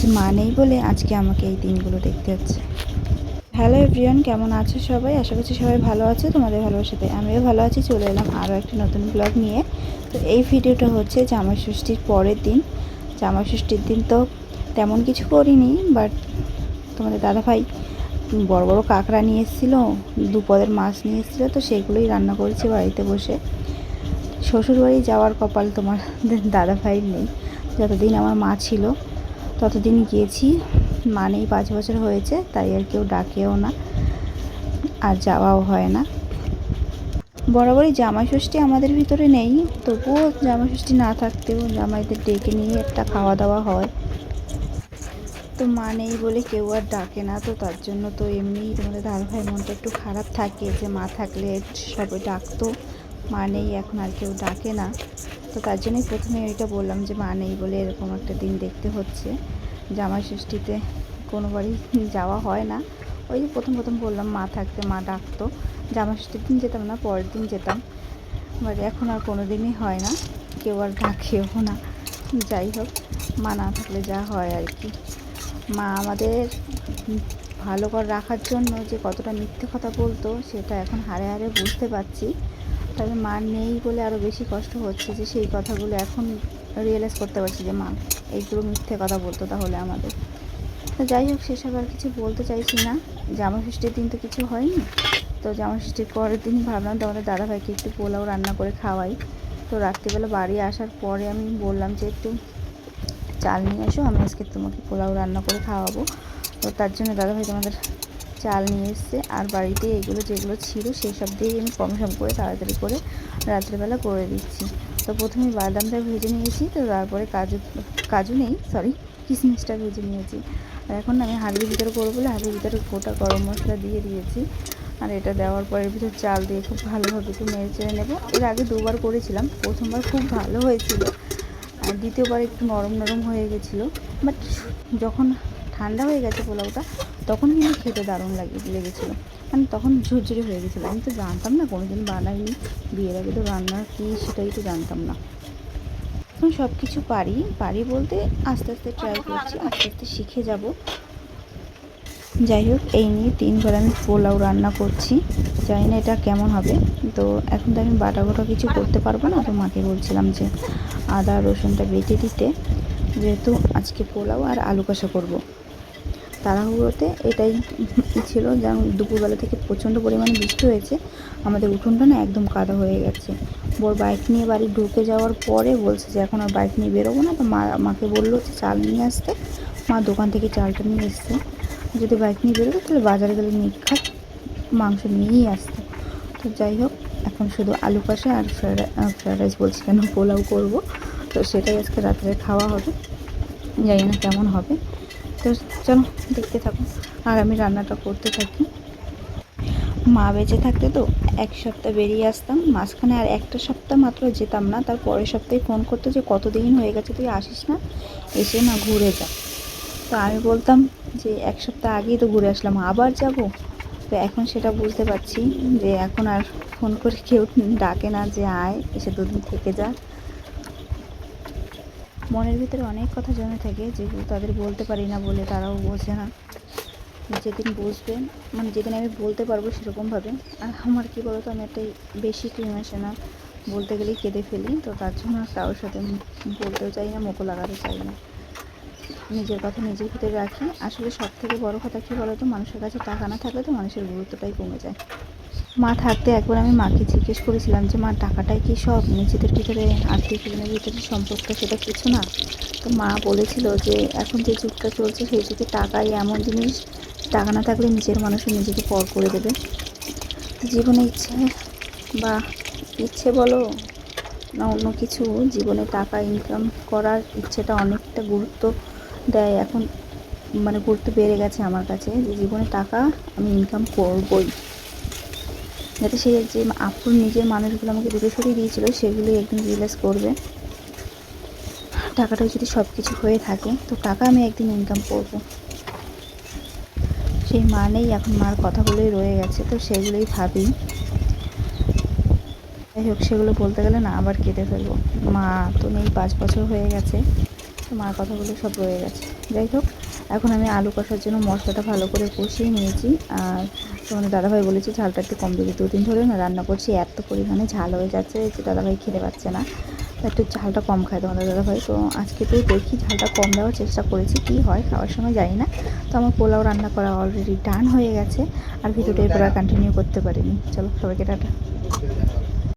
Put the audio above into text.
যে মা নেই বলে আজকে আমাকে এই দিনগুলো দেখতে হচ্ছে। হ্যালো এভরিওয়ান, কেমন আছো সবাই? আশা করছি সবাই ভালো আছো। তোমাদের ভালোবাসাতে আমিও ভালো আছি। চলে এলাম আরও একটা নতুন ব্লগ নিয়ে। তো এই ভিডিওটা হচ্ছে জামাই ষষ্ঠীর পরের দিন। জামাই ষষ্ঠীর দিন তো তেমন কিছু করিনি, বাট তোমাদের দাদাভাই বড় বড় কাঁকড়া নিয়ে এসেছিলো, 2 পদের মাছ নিয়ে এসেছিলো, তো সেগুলোই রান্না করেছি বাড়িতে বসে। শ্বশুরবাড়ি যাওয়ার কপাল তোমার দাদাভাইয়ের নেই। যতদিন আমার মা ছিল ততদিন গিয়েছি, মা নেই 5 বছর হয়েছে, তাই আর কেউ ডাকেও না আর যাওয়াও হয় না। বরাবরই জামাই ষষ্ঠী আমাদের ভিতরে নেই, তবুও জামাই ষষ্ঠী না থাকতেও জামাইদের ডেকে নিয়ে একটা খাওয়া দাওয়া হয়। তো মা নেই বলে কেউ আর ডাকে না, তো তার জন্য তো এমনিই তোমাদের দাদাভাই মনটা একটু খারাপ থাকে যে মা থাকলে সবাই ডাকতো, মা নেই এখন আর কেউ ডাকে না। তো তার জন্যই প্রথমে ওইটা বললাম যে মা নেই বলে এরকম একটা দিন দেখতে হচ্ছে। জামাই ষষ্ঠীতে কোনো বাড়ি যাওয়া হয় না। ওই যে প্রথম বললাম মা থাকতে মা ডাকতো, জামাই ষষ্ঠীর দিন যেতাম না, পরের দিন যেতাম, বাট এখন আর কোনো দিনই হয় না, কেউ আর ডাকেও না। যাই হোক, মা না থাকলে যা হয় আর কি। মা আমাদের ভালো করে রাখার জন্য যে কতটা মিথ্যে কথা বলতো সেটা এখন হাড়ে হাড়ে বুঝতে পারছি। তবে মা নেই বলে আরও বেশি কষ্ট হচ্ছে যে সেই কথাগুলো এখন রিয়েলাইজ করতে পারছি যে মা এইগুলো মিথ্যে কথা বলতো তাহলে আমাদের। তো যাই হোক, সেসব আর কিছু বলতে চাইছি না। জামা ষষ্ঠীর দিন তো কিছু হয়নি, তো জামা ষষ্ঠীর পরের দিন ভাবলাম তোমাদের দাদাভাইকে একটু পোলাও রান্না করে খাওয়াই। তো রাত্রিবেলা বাড়ি আসার পরে আমি বললাম যে একটু চাল নিয়ে এসো, আমি আজকে তোমাকে পোলাও রান্না করে খাওয়াবো। তো তার জন্য দাদাভাই তোমাদের চাল নিয়ে এসছে, আর বাড়িতে এগুলো যেগুলো ছিল সেই সব দিয়েই আমি কম সম করে তাড়াতাড়ি করে রাত্রিবেলা করে দিচ্ছি। তো প্রথমে বাদামটা ভেজে নিয়েছি, তো তারপরে কাজু নেই সরি কিশমিশটা ভেজে নিয়েছি। আর এখন আমি হাঁড়ির ভিতরে করবো বলে হাঁড়ির ভিতরে গোটা গরম মশলা দিয়ে দিয়েছি। আর এটা দেওয়ার পরের ভিতরে চাল দিয়ে খুব ভালোভাবে একটু নেড়ে চেড়ে নেবো। এর আগে 2বার করেছিলাম, প্রথমবার খুব ভালো হয়েছিল, আর দ্বিতীয়বার একটু নরম নরম হয়ে গেছিলো। বাট যখন ঠান্ডা হয়ে গেছে পোলাওটা, তখন কিন্তু খেতে দারুণ লেগেছিলো, মানে তখন ঝুরঝুরি হয়ে গেছিলো। আমি তো জানতাম না, কোনো দিন বানাইনি, বিয়ের আগে তো রান্না কী সেটাই তো জানতাম না। এখন সব কিছু পারি বলতে আস্তে আস্তে ট্রাই করছি, আস্তে আস্তে শিখে যাব। যাই হোক, এই নিয়ে 3বার আমি পোলাও রান্না করছি, জানি না এটা কেমন হবে। তো এখন তো আমি বাটা কিছু করতে পারবো না, তো মাকে বলছিলাম যে আদা রসুনটা বেটে দিতে, যেহেতু আজকে পোলাও আর আলু কষা করবো। তাড়াহুড়োতে এটাই ছিল, যেমন দুপুরবেলা থেকে প্রচণ্ড পরিমাণে বৃষ্টি হয়েছে, আমাদের উঠোনটা না একদম কাদা হয়ে গেছে। বোর বাইক নিয়ে বাড়ি ঢুকে যাওয়ার পরে বলছে যে এখন আর বাইক নিয়ে বেরোবো না, তো মাকে বললো যে চাল নিয়ে আসতে। মা দোকান থেকে চালটা নিয়ে এসছে, যদি বাইক নিয়ে বেরোতো তাহলে বাজারে গেলে নিখাত মাংস নিয়েই আসতো। তো যাই হোক, এখন শুধু আলু কষা আর ফ্রায়েড রাইস বলছি কেন, পোলাও করবো। তো সেটাই আজকে রাত্রে খাওয়া হবে, জানি না কেমন হবে। তো চলো দেখতে থাকুন, আর আমি রান্নাটা করতে থাকি। মা বেঁচে থাকতে তো 1 সপ্তাহ বেরিয়ে আসতাম, মাঝখানে আর একটা সপ্তাহ মাত্র যেতাম না, তার পরের সপ্তাহে ফোন করতো যে কতদিন হয়ে গেছে তুই আসিস না, এসে না ঘুরে যা। তো আমি বলতাম যে 1 সপ্তাহ আগেই তো ঘুরে আসলাম, আবার যাব। তো এখন সেটা বুঝতে পারছি যে এখন আর ফোন করে কেউ ডাকে না যে আয়, এসে 2 দিন থেকে যা। মনের ভিতরে অনেক কথা জমে থাকে, যেগুলো তাদের বলতে পারি না বলে তারাও বোঝে না। যেদিন বুঝবে, মানে যেদিন আমি বলতে পারবো সেরকমভাবে। আর আমার কী বলতো, আমি একটা বেশি একটু ইমোশনাল, বলতে গেলেই কেঁদে ফেলি, তো তার জন্য কারোর সাথে বলতেও চাই না, মুখও লাগাতে চাই না, নিজের কথা নিজের ভিতরে রাখি। আসলে সব থেকে বড়ো কথা কী বলতো, মানুষের কাছে টাকা না থাকলে তো মানুষের গুরুত্বটাই কমে যায়। মা থাকতে একবার আমি মাকে জিজ্ঞেস করেছিলাম যে মা টাকাটাই কি সব, নিজেদের ভিতরে আত্মীয় স্বজনের ভিতরে সম্পর্ক সেটা কিছু না? তো মা বলেছিল যে এখন যে যুগটা চলছে সেই যুগে টাকাই এমন জিনিস, টাকা না থাকলে নিজের মানুষও নিজেকে পর করে দেবে। জীবনে ইচ্ছে বলো না অন্য কিছু, জীবনে টাকা ইনকাম করার ইচ্ছেটা অনেকটা গুরুত্ব দেয় এখন, মানে গুরুত্ব বেড়ে গেছে আমার কাছে, যে জীবনে টাকা আমি ইনকাম করবই, যাতে সে যে আপন নিজের মানুষগুলো আমাকে দূরে সরিয়ে দিয়েছিল সেগুলোই একদিন রিয়েলাইজ করবে। টাকাটাই যদি সব কিছু হয়ে থাকে, তো টাকা আমি একদিন ইনকাম করব। সেই মানেই এখন মার কথাগুলোই রয়ে গেছে, তো সেগুলোই ভাবি। যাই হোক, সেগুলো বলতে গেলে না আবার কেঁদে ফেলবো। মা তো নেই, 5 বছর হয়ে গেছে, তো মার কথাগুলো সব রয়ে গেছে। যাই হোক, এখন আমি আলু কষার জন্য মশলাটা ভালো করে কষিয়ে নিয়েছি। আর তোমাদের দাদাভাই বলেছে ঝালটা একটু কম দিতে, 2 দিন ধরে না রান্না করছি, এত পরিমাণে ঝাল হয়ে যাচ্ছে যে দাদাভাই খেতে পাচ্ছে না, তো একটু ঝালটা কম খায় তোমাদের দাদাভাই। তো আজকে তো দেখি ঝালটা কম দেওয়ার চেষ্টা করেছি, কি হয় খাওয়ার সময় জানি না। তো আমার পোলাও রান্না করা অলরেডি ডান হয়ে গেছে, আর ভিডিওটা এরপর আর কন্টিনিউ করতে পারিনি। চলো সবাইকে টাটা।